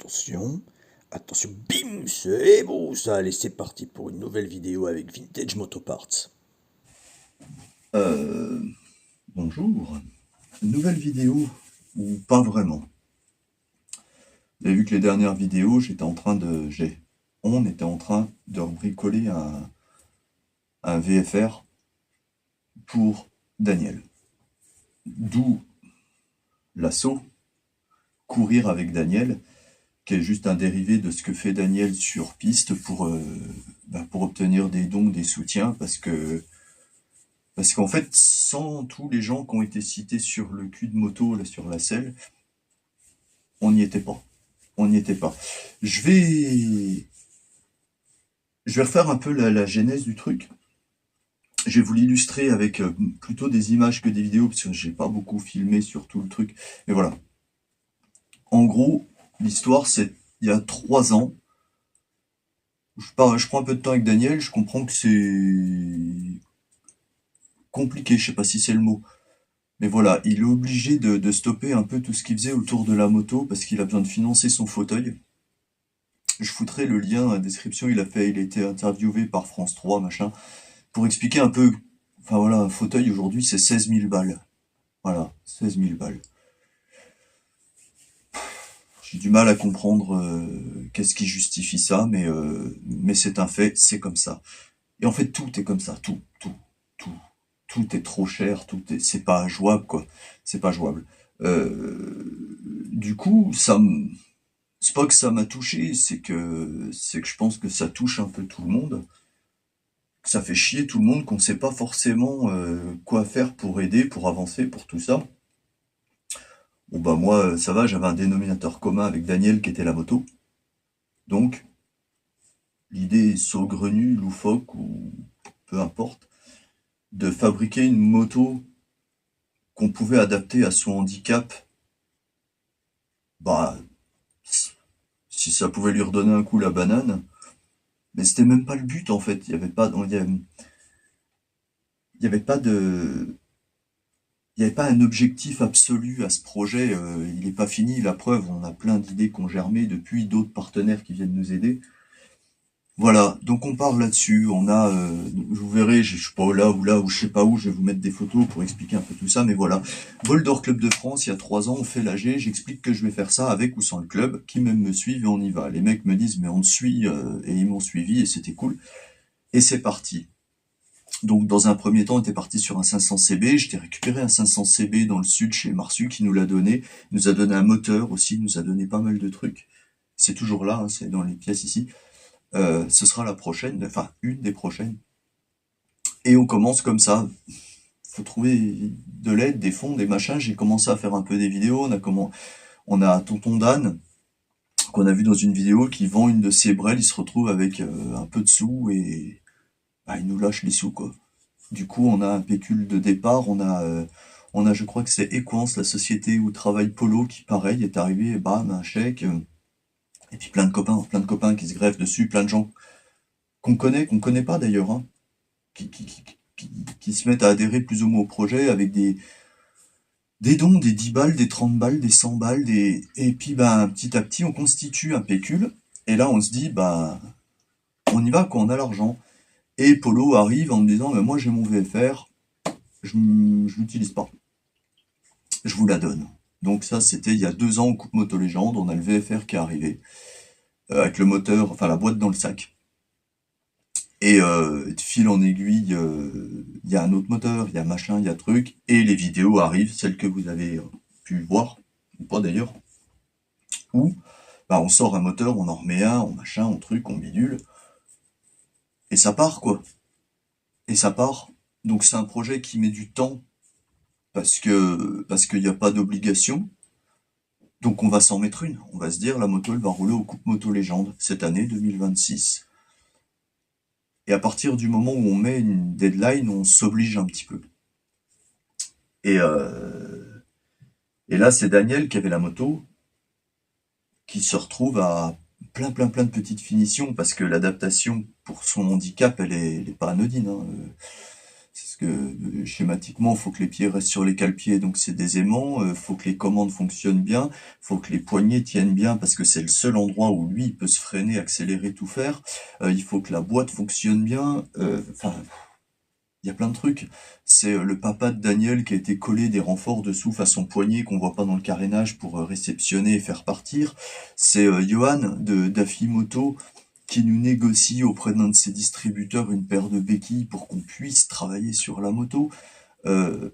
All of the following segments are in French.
Attention, attention, bim, c'est beau ça, allez c'est parti pour une nouvelle vidéo avec Vintage Motoparts. Euh, Bonjour, nouvelle vidéo, ou pas vraiment. Vous avez vu que les dernières vidéos, on était en train de bricoler un VFR pour Daniel. D'où l'assaut, courir avec Daniel, qui est juste un dérivé de ce que fait Daniel sur piste pour obtenir des dons, des soutiens, parce qu'en fait, sans tous les gens qui ont été cités sur le cul de moto, là, sur la selle, on n'y était pas. On n'y était pas. Je vais, je vais refaire un peu la genèse du truc. Je vais vous l'illustrer avec plutôt des images que des vidéos, parce que j'ai pas beaucoup filmé sur tout le truc. Mais voilà. En gros, l'histoire, c'est il y a 3 ans. Je prends un peu de temps avec Daniel, je comprends que c'est compliqué, je sais pas si c'est le mot. Mais voilà, il est obligé de stopper un peu tout ce qu'il faisait autour de la moto parce qu'il a besoin de financer son fauteuil. Je foutrai le lien dans la description, il a été interviewé par France 3, machin, pour expliquer un peu. Enfin voilà, un fauteuil aujourd'hui c'est 16 000 balles. Voilà, 16 000 balles. J'ai du mal à comprendre qu'est-ce qui justifie ça, mais c'est un fait, c'est comme ça. Et en fait tout est comme ça, tout. Tout est trop cher, c'est pas jouable quoi. C'est pas jouable. Du coup, c'est pas que ça m'a touché, c'est que je pense que ça touche un peu tout le monde. Ça fait chier tout le monde qu'on sait pas forcément quoi faire pour aider, pour avancer, pour tout ça. Bon bah moi ça va, j'avais un dénominateur commun avec Daniel qui était la moto. Donc l'idée saugrenue, loufoque ou peu importe, de fabriquer une moto qu'on pouvait adapter à son handicap, bah si ça pouvait lui redonner un coup la banane, mais c'était même pas le but en fait. Il y avait pas de il n'y avait pas un objectif absolu à ce projet, il n'est pas fini, la preuve, on a plein d'idées qui ont germé depuis, d'autres partenaires qui viennent nous aider. Voilà, donc on part là-dessus, vous verrez, je suis pas là ou je sais pas où, je vais vous mettre des photos pour expliquer un peu tout ça, mais voilà. Vol d'Or Club de France, il y a 3 ans, on fait l'AG, j'explique que je vais faire ça avec ou sans le club, qui même me suivent et on y va. Les mecs me disent, mais on te suit, et ils m'ont suivi et c'était cool. Et c'est parti. Donc dans un premier temps, on était parti sur un 500 CB. J'étais récupéré un 500 CB dans le sud chez Marsu qui nous l'a donné. Il nous a donné un moteur aussi, il nous a donné pas mal de trucs. C'est toujours là, hein, c'est dans les pièces ici. Ce sera la prochaine, enfin une des prochaines. Et on commence comme ça. Faut trouver de l'aide, des fonds, des machins. J'ai commencé à faire un peu des vidéos. On a Tonton Dan qu'on a vu dans une vidéo qui vend une de ses brels. Il se retrouve avec un peu de sous et bah, il nous lâche les sous quoi. Du coup, on a un pécule de départ, je crois que c'est Equance, la société où travaille Polo, qui pareil est arrivé, et bam, un chèque, et puis plein de copains qui se greffent dessus, plein de gens qu'on connaît pas d'ailleurs, hein, qui, qui, qui, qui se mettent à adhérer plus ou moins au projet avec des dons, des 10 balles, des 30 balles, des 100 balles, et puis ben petit à petit on constitue un pécule, et là on se dit bah on y va quand on a l'argent. Et Polo arrive en me disant mais moi j'ai mon VFR, je l'utilise pas. Je vous la donne. Donc ça, c'était il y a 2 ans au Coupe Moto Légende. On a le VFR qui est arrivé, avec le moteur, enfin la boîte dans le sac. Et de fil en aiguille, il y a un autre moteur, il y a machin, il y a truc. Et les vidéos arrivent, celles que vous avez pu voir, ou pas d'ailleurs, où bah, on sort un moteur, on en remet un, on machin, on truc, on bidule. Et ça part, quoi. Et ça part. Donc c'est un projet qui met du temps, parce qu'il n'y a pas d'obligation. Donc on va s'en mettre une. On va se dire, la moto, elle va rouler au Coupe Moto Légende cette année 2026. Et à partir du moment où on met une deadline, on s'oblige un petit peu. Et, euh, et là, c'est Daniel qui avait la moto, qui se retrouve à plein de petites finitions, parce que l'adaptation pour son handicap, elle est pas anodine, hein. C'est ce que schématiquement, faut que les pieds restent sur les cale-pieds, donc c'est des aimants. Faut que les commandes fonctionnent bien, faut que les poignées tiennent bien parce que c'est le seul endroit où lui il peut se freiner, accélérer, tout faire. Il faut que la boîte fonctionne bien. Enfin, il y a plein de trucs. C'est le papa de Daniel qui a été collé des renforts dessous façon poignée qu'on voit pas dans le carénage pour réceptionner et faire partir. C'est Johan de d'Afimoto qui nous négocie auprès d'un de ses distributeurs une paire de béquilles pour qu'on puisse travailler sur la moto. Euh,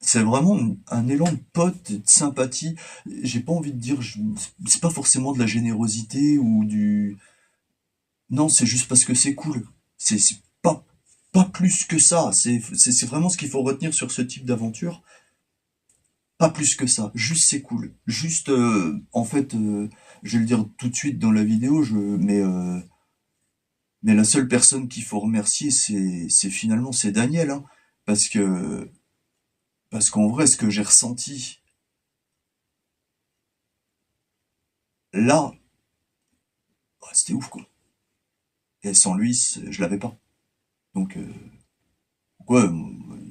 c'est vraiment un élan de pote, de sympathie. J'ai pas envie de dire, c'est pas forcément de la générosité ou du... Non, c'est juste parce que c'est cool. C'est pas plus que ça. C'est vraiment ce qu'il faut retenir sur ce type d'aventure. Pas plus que ça. Juste c'est cool. Juste, en fait, je vais le dire tout de suite dans la vidéo, mais la seule personne qu'il faut remercier, c'est finalement c'est Daniel, hein, parce que parce qu'en vrai, ce que j'ai ressenti là, bah, c'était ouf quoi. Et sans lui, je l'avais pas. Donc ouais,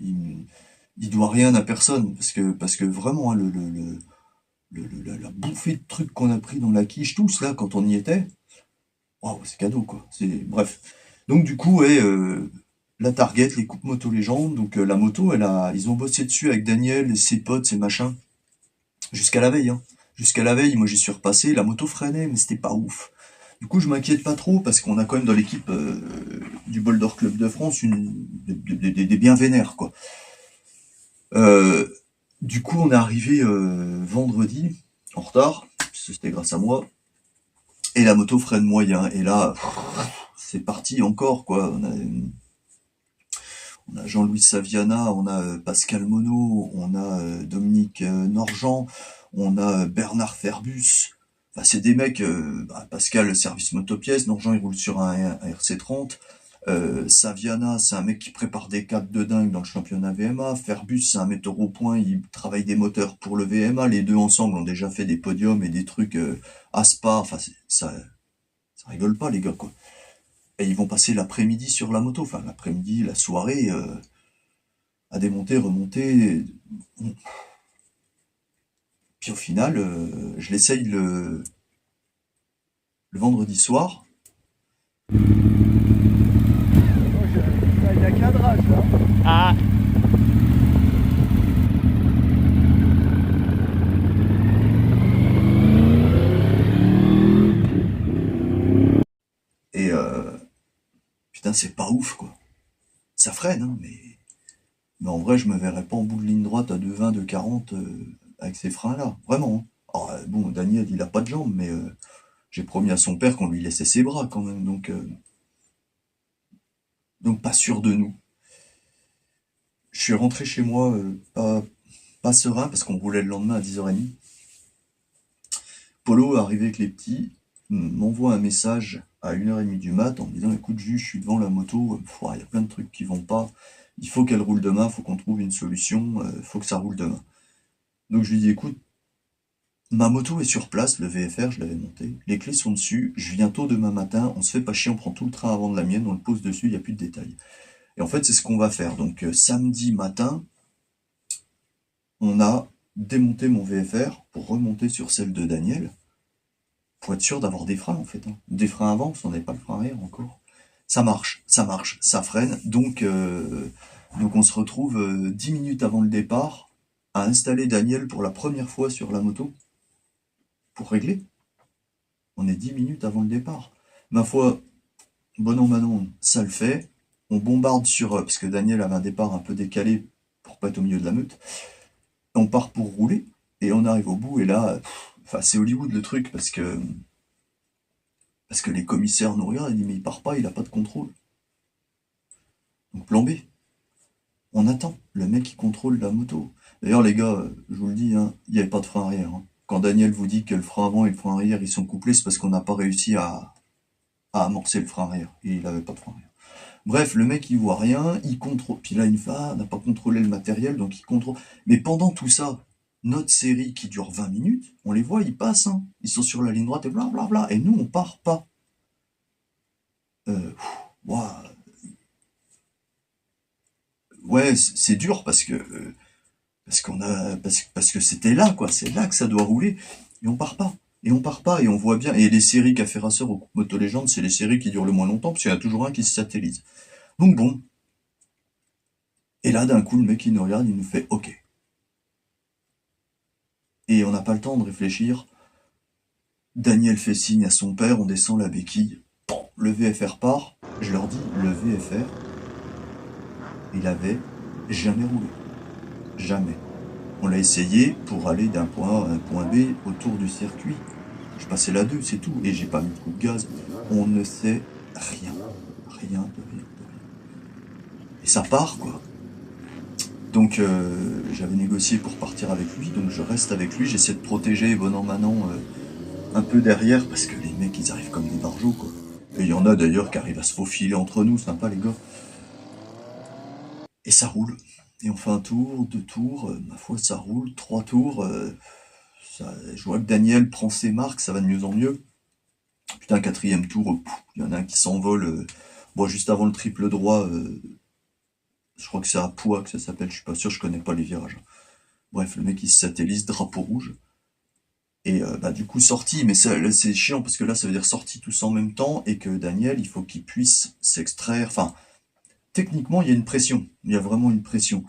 il, il doit rien à personne parce que vraiment hein, la bouffée de trucs qu'on a pris dans la quiche tous là quand on y était, waouh, c'est cadeau quoi. C'est bref. Donc du coup, ouais, la Target, les coupes moto légendes, donc la moto, ils ont bossé dessus avec Daniel et ses potes, ses machins. Jusqu'à la veille, hein. Jusqu'à la veille, moi j'y suis repassé, la moto freinait, mais c'était pas ouf. Du coup, je m'inquiète pas trop parce qu'on a quand même dans l'équipe du Boulder Club de France des bien vénères, quoi. Euh, du coup, on est arrivé vendredi, en retard, c'était grâce à moi, et la moto freine moyen. Et là, c'est parti encore, quoi. On a Jean-Louis Saviana, on a Pascal Monod, on a Dominique Norjean, on a Bernard Ferbus. Enfin, c'est des mecs, Pascal, service motopièce, Norjean, il roule sur un RC30. Saviana, c'est un mec qui prépare des caps de dingue dans le championnat VMA. Ferbus, c'est un metteur au point, il travaille des moteurs pour le VMA. Les deux ensemble ont déjà fait des podiums et des trucs à Spa. Enfin, ça rigole pas, les gars, quoi. Et ils vont passer l'après-midi sur la moto, enfin l'après-midi, la soirée, à démonter, remonter. Puis au final, je l'essaye le vendredi soir. Il y a cadrage là. Ah, Et putain, c'est pas ouf, quoi. Ça freine, hein, mais en vrai, je me verrais pas en bout de ligne droite à 2,20, 2,40 avec ces freins-là. Vraiment, hein. Alors, bon, Daniel, il a pas de jambes, mais j'ai promis à son père qu'on lui laissait ses bras quand même, donc pas sûr de nous. Je suis rentré chez moi pas serein parce qu'on roulait le lendemain à 10h30. Polo, arrivé avec les petits, m'envoie un message à 1h30 du mat en me disant écoute, Jus, je suis devant la moto, il y a plein de trucs qui vont pas, il faut qu'elle roule demain, faut qu'on trouve une solution, faut que ça roule demain. Donc je lui dis écoute, ma moto est sur place, le VFR, je l'avais monté, les clés sont dessus, je viens tôt demain matin, on se fait pas chier, on prend tout le train avant de la mienne, on le pose dessus, il n'y a plus de détails. Et en fait, c'est ce qu'on va faire. Donc samedi matin, on a démonté mon VFR pour remonter sur celle de Daniel, pour être sûr d'avoir des freins en fait, hein. Des freins avant, parce qu'on n'avait pas le frein arrière encore. Ça marche, ça freine. Donc on se retrouve 10 minutes avant le départ à installer Daniel pour la première fois sur la moto pour régler. On est 10 minutes avant le départ. Ma foi, bon an, Manon, ça le fait. On bombarde parce que Daniel avait un départ un peu décalé pour pas être au milieu de la meute. On part pour rouler et on arrive au bout et là, enfin c'est Hollywood le truc parce que les commissaires nous regardent et disent mais il part pas, il a pas de contrôle. Donc plan B, on attend le mec qui contrôle la moto. D'ailleurs les gars, je vous le dis, hein, il n'y avait pas de frein arrière, hein. Quand Daniel vous dit que le frein avant et le frein arrière ils sont couplés, c'est parce qu'on n'a pas réussi à amorcer le frein arrière. Et il n'avait pas de frein arrière. Bref, le mec il voit rien, il contrôle. Puis là il fait ah, on n'a pas contrôlé le matériel, donc il contrôle. Mais pendant tout ça, notre série qui dure 20 minutes, on les voit, ils passent, hein. Ils sont sur la ligne droite et blablabla. Et nous on part pas. Ouah. ouais, c'est dur parce que c'était là, quoi. C'est là que ça doit rouler. Et on part pas. Et on part pas. Et on voit bien. Et les séries qu'a fait Racer au Moto Legends, c'est les séries qui durent le moins longtemps, parce qu'il y en a toujours un qui se satellise. Donc bon. Et là, d'un coup, le mec, il nous regarde, il nous fait OK. Et on n'a pas le temps de réfléchir. Daniel fait signe à son père, on descend la béquille. Le VFR part. Je leur dis, le VFR, il avait jamais roulé. Jamais. On l'a essayé pour aller d'un point A à un point B autour du circuit. Je passais la 2, c'est tout. Et j'ai pas mis de coup de gaz. On ne sait rien. Rien de rien de rien. Et ça part, quoi. Donc j'avais négocié pour partir avec lui, donc je reste avec lui. J'essaie de protéger bon an mal an un peu derrière, parce que les mecs, ils arrivent comme des barjots, quoi. Et il y en a d'ailleurs qui arrivent à se faufiler entre nous, sympa les gars. Et ça roule. Et on fait un tour, 2 tours, ma foi ça roule, 3 tours. Je vois que Daniel prend ses marques, ça va de mieux en mieux. Putain, 4e tour, il y en a un qui s'envole. Bon, juste avant le triple droit, je crois que c'est à Poix que ça s'appelle, je suis pas sûr, je connais pas les virages. Bref, le mec il se satellise, drapeau rouge. Et bah du coup sorti, mais ça là, c'est chiant parce que là ça veut dire sorti tous en même temps et que Daniel il faut qu'il puisse s'extraire. Enfin, techniquement il y a une pression, il y a vraiment une pression.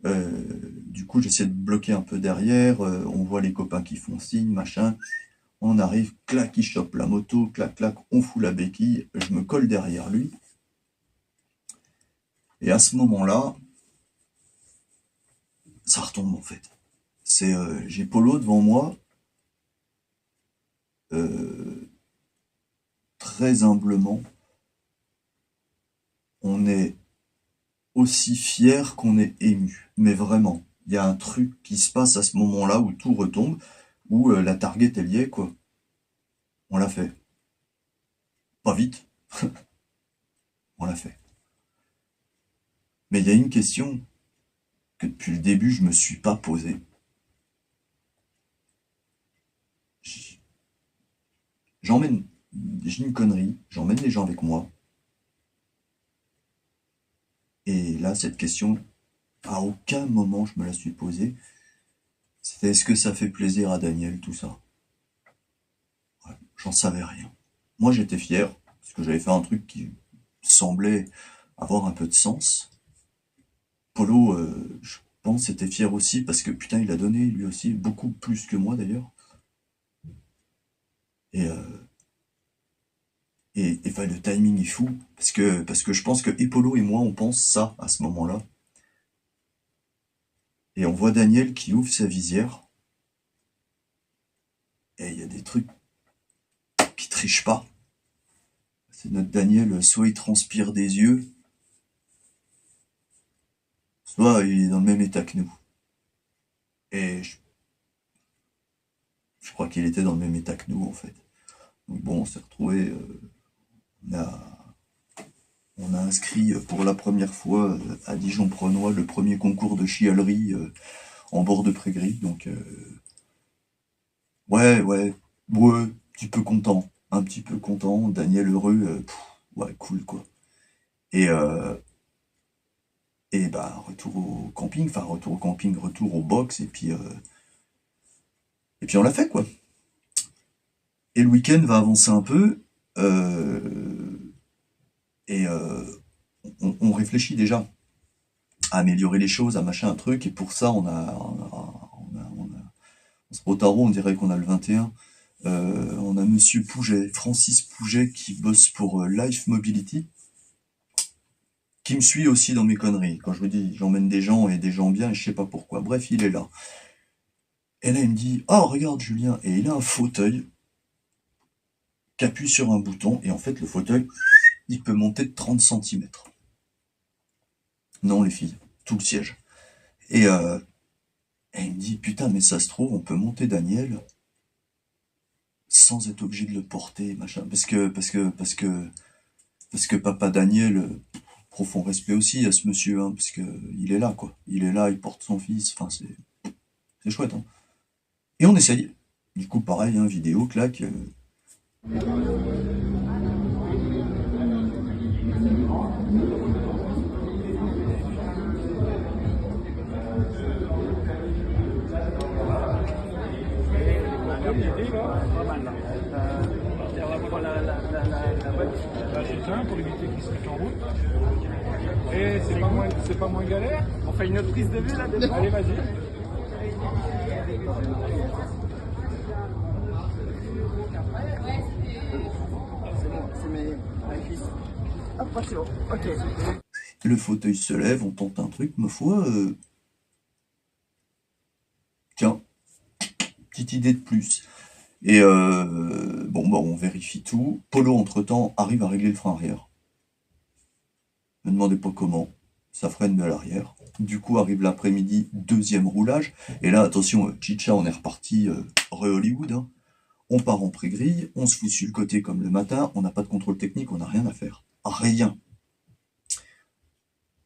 Du coup j'essaie de bloquer un peu derrière, on voit les copains qui font signe, machin. On arrive, clac, il chope la moto, clac, clac, on fout la béquille, je me colle derrière lui. Et à ce moment-là, ça retombe en fait. C'est j'ai Polo devant moi. Très humblement, on est aussi fier qu'on est ému. Mais vraiment, il y a un truc qui se passe à ce moment-là où tout retombe, où la target elle y est, quoi. On l'a fait. Pas vite, on l'a fait. Mais il y a une question que depuis le début je me suis pas posée. J'emmène, j'ai une connerie, j'emmène les gens avec moi. Et là, cette question, à aucun moment je me la suis posée. C'était est-ce que ça fait plaisir à Daniel, tout ça? Ouais, j'en savais rien. Moi, j'étais fier, parce que j'avais fait un truc qui semblait avoir un peu de sens. Polo, je pense, était fier aussi, parce que putain, il a donné, lui aussi, beaucoup plus que moi d'ailleurs. Et, enfin, le timing est fou, parce que je pense que et Polo et moi, on pense ça à ce moment-là. Et on voit Daniel qui ouvre sa visière, et il y a des trucs qui trichent pas. C'est notre Daniel, soit il transpire des yeux, soit il est dans le même état que nous. Et je crois qu'il était dans le même état que nous, en fait. Donc bon, on s'est retrouvés, on a inscrit pour la première fois à Dijon-Prenois le premier concours de chialerie en bord de pré-gris. Donc, ouais, un petit peu content. Daniel heureux, ouais, cool, quoi. Et, bah, retour au camping, retour au box, et puis on l'a fait, quoi. Et le week-end va avancer un peu, et on réfléchit déjà à améliorer les choses, à machin, un truc, et pour ça, on se on dirait qu'on a le 21. On a monsieur Pouget, Francis Pouget, qui bosse pour Life Mobility, qui me suit aussi dans mes conneries. Quand je vous dis, j'emmène des gens et des gens bien, et je sais pas pourquoi. Bref, il est là. Et là, il me dit, oh, regarde, Julien, et il a un fauteuil qui appuie sur un bouton, et en fait, le fauteuil, il peut monter de 30 cm. Non, les filles, tout le siège. Et il me dit, putain, mais ça se trouve, on peut monter Daniel sans être obligé de le porter, machin. Parce que papa Daniel, profond respect aussi à ce monsieur, hein, parce que il est là, quoi. Il est là, il porte son fils, enfin, c'est chouette, hein. Et on essaye. Du coup, pareil, hein, vidéo, claque. l'idée là? Pas mal là. On prend la boîte. Là, j'éteins pour éviter qu'il se mette en route. Et c'est pas moins galère? On fait une autre prise de vue là déjà. Allez, vas-y. C'est bon, c'est mes fils. Hop, c'est bon. Ok. Le fauteuil se lève, on tente un truc, ma foi. Tiens, petite idée de plus. Et bon, bah, on vérifie tout. Polo, entre-temps, arrive à régler le frein arrière. Ne me demandez pas comment. Ça freine de l'arrière. Du coup, arrive l'après-midi, deuxième roulage. Et là, attention, chicha, on est reparti re-Hollywood. Hein. On part en pré-grille, on se fout sur le côté comme le matin, on n'a pas de contrôle technique, on n'a rien à faire. Rien.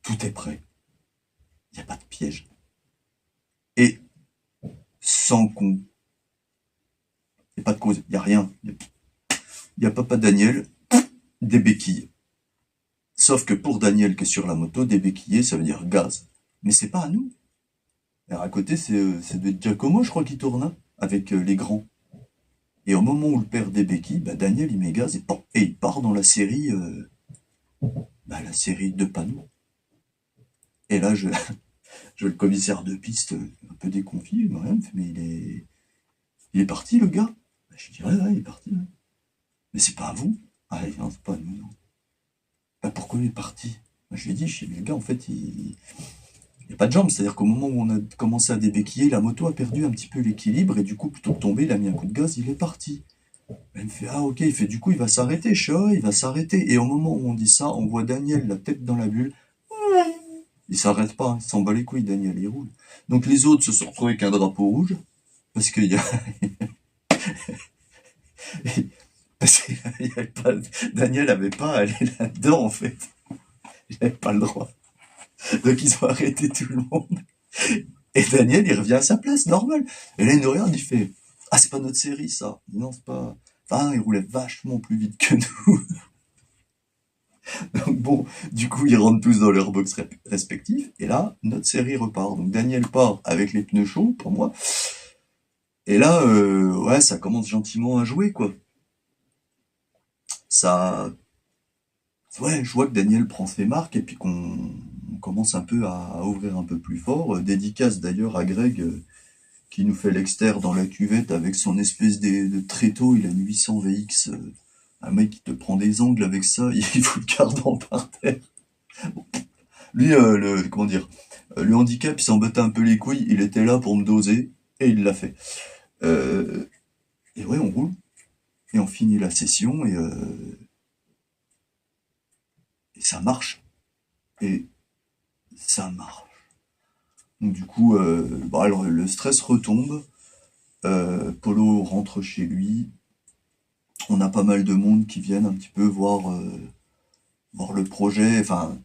Tout est prêt. Il n'y a pas de piège. Et sans qu'on... Il n'y a pas de cause, il n'y a rien. Il y a papa Daniel, des béquilles. Sauf que pour Daniel qui est sur la moto, des béquillés, ça veut dire gaz. Mais c'est pas à nous. Alors à côté, c'est de Giacomo, je crois, qui tourne, hein, avec les grands. Et au moment où le père des béquilles, bah, Daniel, il met gaz et il part dans la série, la série de panneaux. Et là, je le commissaire de piste, un peu déconfit, il me fait, mais il est parti, le gars. Bah, je dis, ouais, il est parti. Ouais. Mais c'est pas à vous. Ah, non, c'est pas à nous, non. Bah, pourquoi il est parti? Bah, je lui ai dit, le gars, en fait, il n'y a pas de jambes. C'est-à-dire qu'au moment où on a commencé à débéquiller, la moto a perdu un petit peu l'équilibre, et du coup, plutôt que de tomber, il a mis un coup de gaz, il est parti. Elle me fait, ah, ok, il fait, du coup, il va s'arrêter, il va s'arrêter. Et au moment où on dit ça, on voit Daniel, la tête dans la bulle. Il s'arrête pas, il s'en bat les couilles, Daniel, il roule. Donc les autres se sont retrouvés avec un drapeau rouge, parce qu'il y a... parce qu'il y avait pas... Daniel n'avait pas à aller là-dedans, en fait. Il n'avait pas le droit. Donc ils ont arrêté tout le monde. Et Daniel, il revient à sa place, normal. Et là, il nous regarde, il fait, ah, c'est pas notre série, ça. Non, c'est pas... Enfin, il roulait vachement plus vite que nous. Donc bon, du coup, ils rentrent tous dans leur box respectif. Et là, notre série repart. Donc Daniel part avec les pneus chauds, pour moi. Et là, ouais, ça commence gentiment à jouer, quoi. Ça... Ouais, je vois que Daniel prend ses marques et puis qu'on commence un peu à ouvrir un peu plus fort. Dédicace d'ailleurs à Greg, qui nous fait l'exter dans la cuvette avec son espèce de tréteau. Il a une 800 VX. Un mec qui te prend des angles avec ça, il fout le cardan par terre. Lui, comment dire, le handicap, il s'en battait un peu les couilles, il était là pour me doser, et il l'a fait. Et ouais, on roule, et on finit la session, et ça marche. Et ça marche. Donc du coup, alors, le stress retombe, Polo rentre chez lui, on a pas mal de monde qui viennent un petit peu voir le projet, enfin,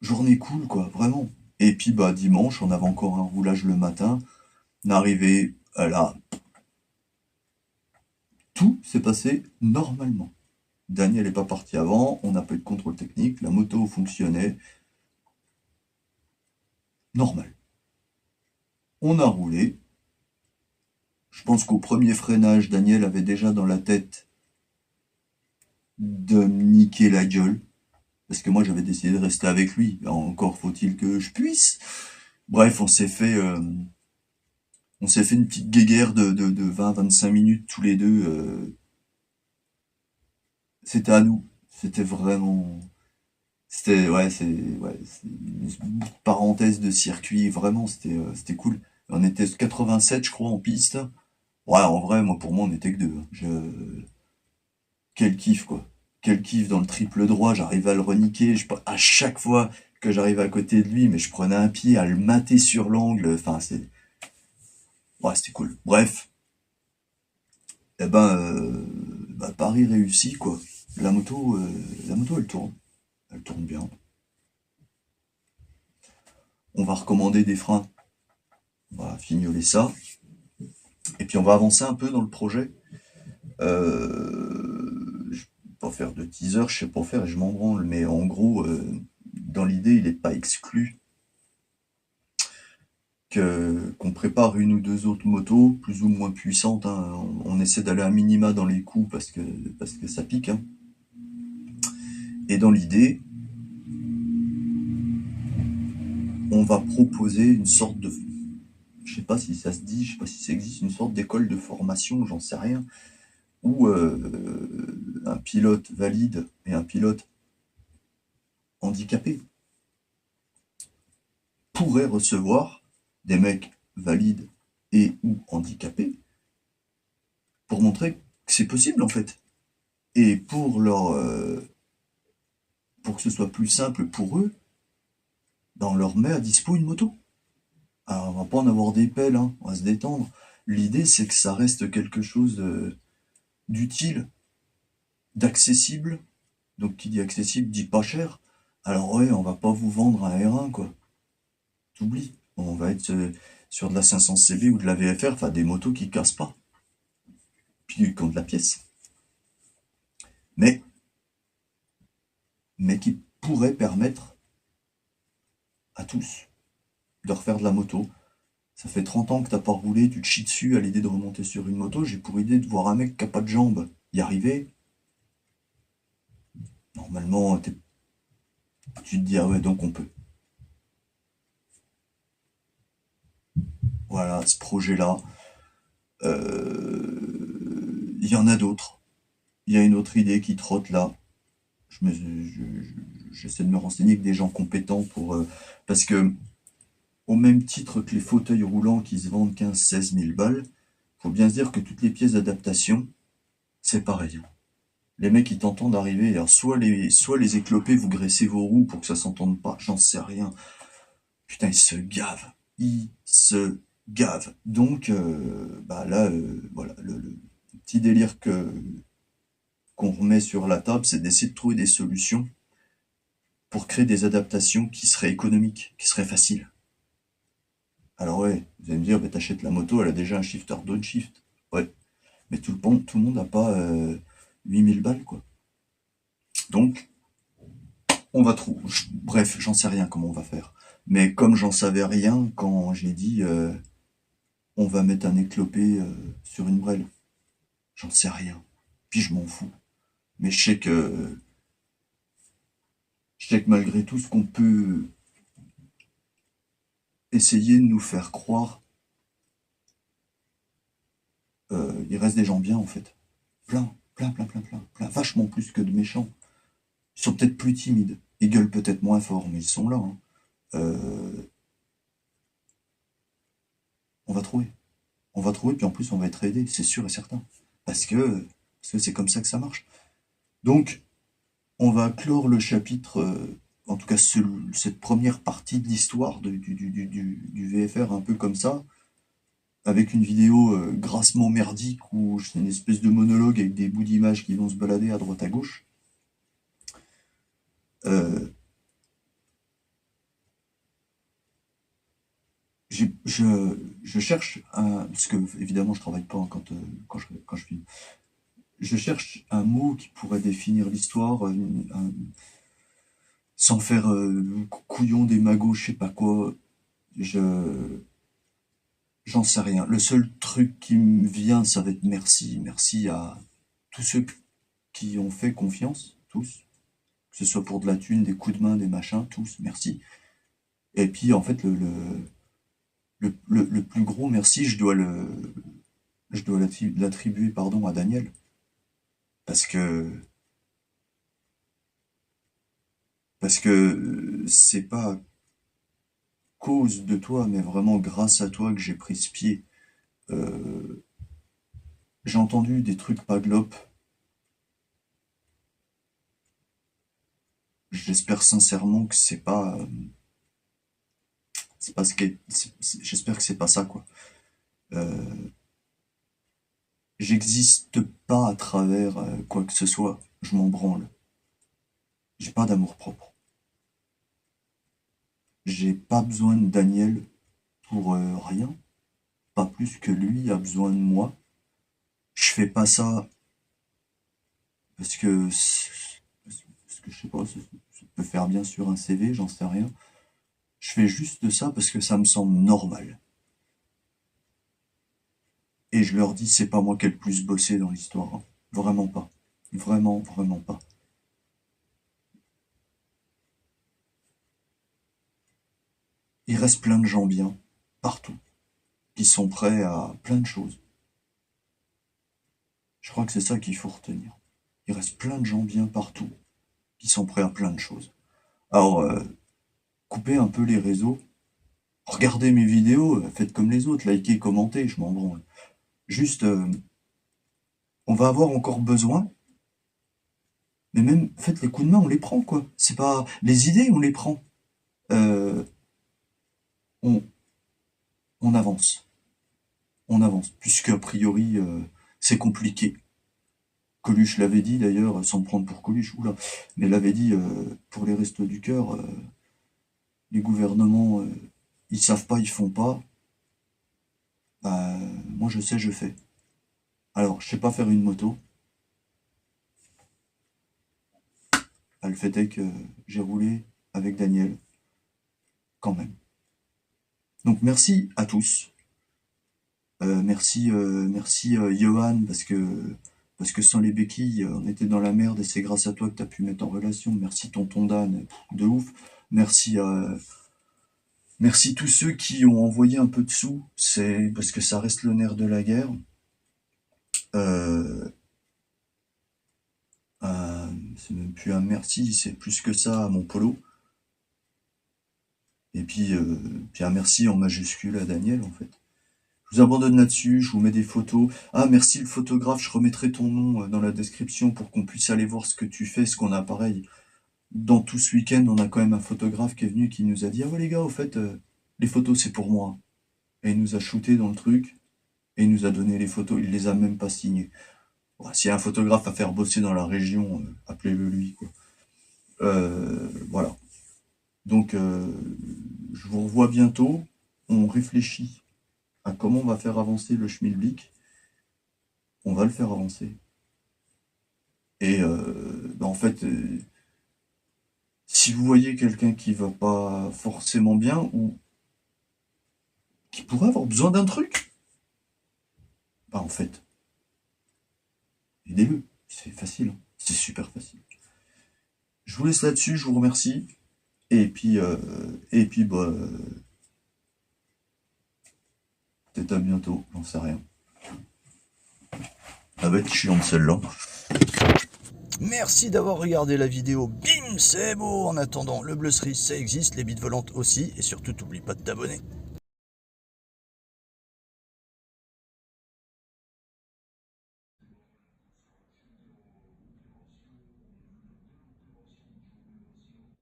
journée cool, quoi, vraiment. Et puis, bah, dimanche, on avait encore un roulage le matin, on est arrivé, là, tout s'est passé normalement. Daniel n'est pas parti avant, on n'a pas eu de contrôle technique, la moto fonctionnait, normal. On a roulé. Je pense qu'au premier freinage, Daniel avait déjà dans la tête de me niquer la gueule. Parce que moi, j'avais décidé de rester avec lui. Encore faut-il que je puisse. Bref, on s'est fait une petite guéguerre de 20-25 minutes tous les deux. C'était à nous. C'était vraiment... c'est une parenthèse de circuit. Vraiment, c'était cool. On était 87, je crois, en piste. Ouais, en vrai, pour moi, on était que deux. Quel kiff, quoi. Quel kiff dans le triple droit, j'arrivais à le reniquer. À chaque fois que j'arrivais à côté de lui, mais je prenais un pied à le mater sur l'angle. Enfin, ouais, c'était cool. Bref. Eh ben, Paris réussi, quoi. La moto, elle tourne. Elle tourne bien. On va recommander des freins. On va fignoler ça. Et puis on va avancer un peu dans le projet. Je vais pas faire de teaser, je sais pas faire et je m'en branle, mais en gros, dans l'idée, il n'est pas exclu qu'on prépare une ou deux autres motos, plus ou moins puissantes, hein. On essaie d'aller à minima dans les coups parce que ça pique, hein. Et dans l'idée, on va proposer une sorte de, je sais pas si ça se dit, je sais pas si ça existe, une sorte d'école de formation, j'en sais rien, où un pilote valide et un pilote handicapé pourraient recevoir des mecs valides et ou handicapés pour montrer que c'est possible en fait. Et pour pour que ce soit plus simple pour eux, ben on leur met à dispo une moto. Alors on va pas en avoir des pelles, hein, on va se détendre. L'idée c'est que ça reste quelque chose d'utile, d'accessible. Donc qui dit accessible dit pas cher. Alors ouais, on va pas vous vendre un R1 quoi. T'oublies. On va être sur de la 500 CB ou de la VFR, enfin des motos qui cassent pas. Puis qui ont de la pièce. Mais qui pourrait permettre à tous de refaire de la moto. Ça fait 30 ans que t'as pas roulé, tu te chies dessus à l'idée de remonter sur une moto. J'ai pour idée de voir un mec qui a pas de jambes y arriver. Normalement, tu te dis, ah ouais, donc on peut. Voilà, ce projet-là. Il y en a d'autres. Il y a une autre idée qui trotte là. J'essaie de me renseigner avec des gens compétents pour... parce que, au même titre que les fauteuils roulants qui se vendent 15-16 000 balles, faut bien se dire que toutes les pièces d'adaptation, c'est pareil. Les mecs, ils t'entendent arriver, alors soit les éclopés, vous graissez vos roues pour que ça s'entende pas, j'en sais rien. Putain, ils se gavent. Ils se gavent. Donc, bah là, voilà, le petit délire qu'on remet sur la table, c'est d'essayer de trouver des solutions pour créer des adaptations qui seraient économiques, qui seraient faciles. Alors ouais, vous allez me dire, bah, t'achètes la moto, elle a déjà un shifter downshift. Ouais, mais tout le monde n'a pas 8000 balles, quoi. Donc, on va trouver... Bref, j'en sais rien comment on va faire. Mais comme j'en savais rien quand j'ai dit on va mettre un éclopé sur une brêle. J'en sais rien. Puis je m'en fous. Mais je sais que malgré tout ce qu'on peut essayer de nous faire croire, il reste des gens bien en fait. Plein. Vachement plus que de méchants. Ils sont peut-être plus timides. Ils gueulent peut-être moins fort, mais ils sont là. Hein. On va trouver. Puis en plus on va être aidé, c'est sûr et certain. Parce que c'est comme ça que ça marche. Donc, on va clore le chapitre, en tout cas cette première partie de l'histoire du VFR un peu comme ça, avec une vidéo grassement merdique où c'est une espèce de monologue avec des bouts d'images qui vont se balader à droite à gauche. Je cherche parce que évidemment je travaille pas quand je filme. Je cherche un mot qui pourrait définir l'histoire, sans faire couillon des magots, je sais pas quoi. J'en sais rien. Le seul truc qui me vient, ça va être merci. Merci à tous ceux qui ont fait confiance, tous. Que ce soit pour de la thune, des coups de main, des machins, tous, merci. Et puis, en fait, le plus gros merci, je dois l'attribuer, pardon, à Daniel. Parce que c'est pas à cause de toi, mais vraiment grâce à toi que j'ai pris ce pied. J'ai entendu des trucs pas glop. J'espère sincèrement que c'est pas ce qui j'espère que c'est pas ça, quoi. J'existe pas à travers quoi que ce soit. Je m'en branle. J'ai pas d'amour propre. J'ai pas besoin de Daniel pour rien. Pas plus que lui a besoin de moi. Je fais pas ça parce que je sais pas, ça peut faire bien sur un CV, j'en sais rien. Je fais juste ça parce que ça me semble normal. Et je leur dis, c'est pas moi qui ai le plus bossé dans l'histoire. Hein. Vraiment pas. Vraiment, vraiment pas. Il reste plein de gens bien, partout, qui sont prêts à plein de choses. Je crois que c'est ça qu'il faut retenir. Il reste plein de gens bien partout, qui sont prêts à plein de choses. Alors, coupez un peu les réseaux, regardez mes vidéos, faites comme les autres, likez, commentez, je m'en branle. Juste, on va avoir encore besoin, mais même, faites les coups de main, on les prend, quoi. C'est pas... Les idées, on les prend. On avance. On avance, puisque a priori, c'est compliqué. Coluche l'avait dit d'ailleurs, sans me prendre pour Coluche, oula, mais l'avait dit pour les Restos du Cœur, les gouvernements, ils savent pas, ils font pas. Bah, moi je sais, je fais. Alors, je sais pas faire une moto. Bah, le fait est que j'ai roulé avec Daniel, quand même. Donc merci à tous. Merci Johan, parce que sans les béquilles, on était dans la merde et c'est grâce à toi que tu as pu mettre en relation. Merci tonton Dan, de ouf. Merci tous ceux qui ont envoyé un peu de sous, c'est parce que ça reste le nerf de la guerre. C'est même plus un merci, c'est plus que ça à mon polo. Et puis un merci en majuscule à Daniel, en fait. Je vous abandonne là-dessus, je vous mets des photos. Ah, merci le photographe, je remettrai ton nom dans la description pour qu'on puisse aller voir ce que tu fais, ce qu'on a pareil. Dans tout ce week-end, on a quand même un photographe qui est venu, qui nous a dit « Ah ouais les gars, au fait, les photos c'est pour moi. » Et il nous a shooté dans le truc, et il nous a donné les photos, il les a même pas signées. Bon, s'il y a un photographe à faire bosser dans la région, appelez-le lui, quoi. Voilà. Donc, je vous revois bientôt, on réfléchit à comment on va faire avancer le schmilblick. On va le faire avancer. Et en fait, si vous voyez quelqu'un qui va pas forcément bien ou qui pourrait avoir besoin d'un truc, bah en fait, aidez-le. C'est facile, hein. C'est super facile. Je vous laisse là-dessus, je vous remercie. Et puis bah, peut-être à bientôt, j'en sais rien. Elle va être chiante celle-là. Merci d'avoir regardé la vidéo. Bim, c'est beau. En attendant, le bleu cerise, ça existe, les bites volantes aussi. Et surtout, n'oublie pas de t'abonner.